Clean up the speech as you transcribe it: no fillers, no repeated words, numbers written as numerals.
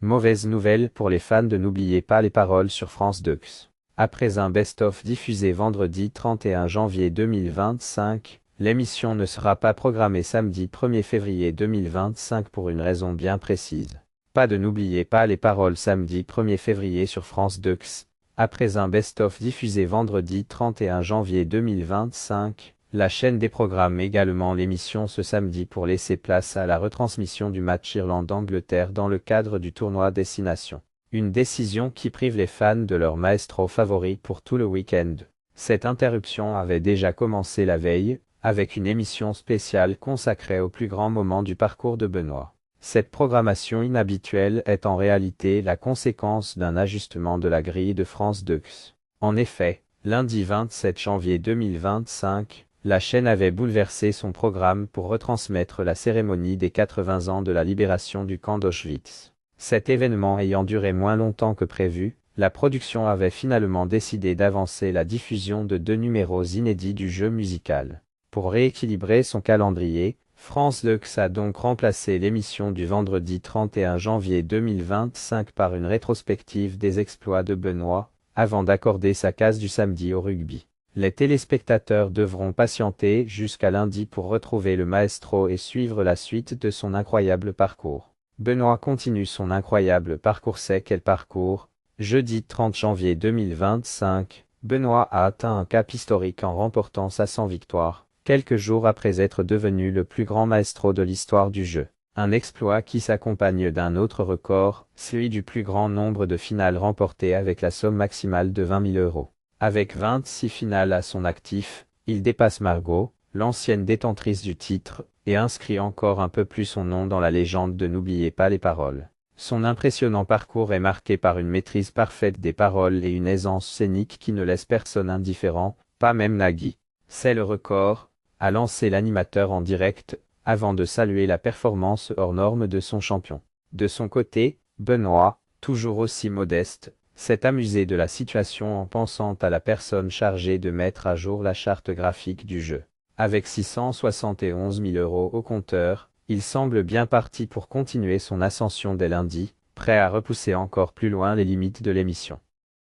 Mauvaise nouvelle pour les fans de N'oubliez pas les paroles sur France 2. Après un best-of diffusé vendredi 31 janvier 2025, l'émission ne sera pas programmée samedi 1er février 2025 pour une raison bien précise. Pas de N'oubliez pas les paroles samedi 1er février sur France 2. Après un best-of diffusé vendredi 31 janvier 2025, la chaîne déprogramme également l'émission ce samedi pour laisser place à la retransmission du match Irlande-Angleterre dans le cadre du tournoi Destination. Une décision qui prive les fans de leur maestro favori pour tout le week-end. Cette interruption avait déjà commencé la veille, avec une émission spéciale consacrée aux plus grands moments du parcours de Benoît. Cette programmation inhabituelle est en réalité la conséquence d'un ajustement de la grille de France 2. En effet, lundi 27 janvier 2025, la chaîne avait bouleversé son programme pour retransmettre la cérémonie des 80 ans de la libération du camp d'Auschwitz. Cet événement ayant duré moins longtemps que prévu, la production avait finalement décidé d'avancer la diffusion de 2 numéros inédits du jeu musical. Pour rééquilibrer son calendrier, France 2 a donc remplacé l'émission du vendredi 31 janvier 2025 par une rétrospective des exploits de Benoît, avant d'accorder sa case du samedi au rugby. Les téléspectateurs devront patienter jusqu'à lundi pour retrouver le maestro et suivre la suite de son incroyable parcours. Benoît continue son incroyable parcours. C'est quel parcours? Jeudi 30 janvier 2025, Benoît a atteint un cap historique en remportant sa 100 victoires, quelques jours après être devenu le plus grand maestro de l'histoire du jeu. Un exploit qui s'accompagne d'un autre record, celui du plus grand nombre de finales remportées avec la somme maximale de 20 000 €. Avec 26 finales à son actif, il dépasse Margot, l'ancienne détentrice du titre, et inscrit encore un peu plus son nom dans la légende de N'oubliez pas les paroles. Son impressionnant parcours est marqué par une maîtrise parfaite des paroles et une aisance scénique qui ne laisse personne indifférent, pas même Nagui. C'est le record, a lancé l'animateur en direct, avant de saluer la performance hors norme de son champion. De son côté, Benoît, toujours aussi modeste, s'est amusé de la situation en pensant à la personne chargée de mettre à jour la charte graphique du jeu. Avec 671 000 € au compteur, il semble bien parti pour continuer son ascension dès lundi, prêt à repousser encore plus loin les limites de l'émission.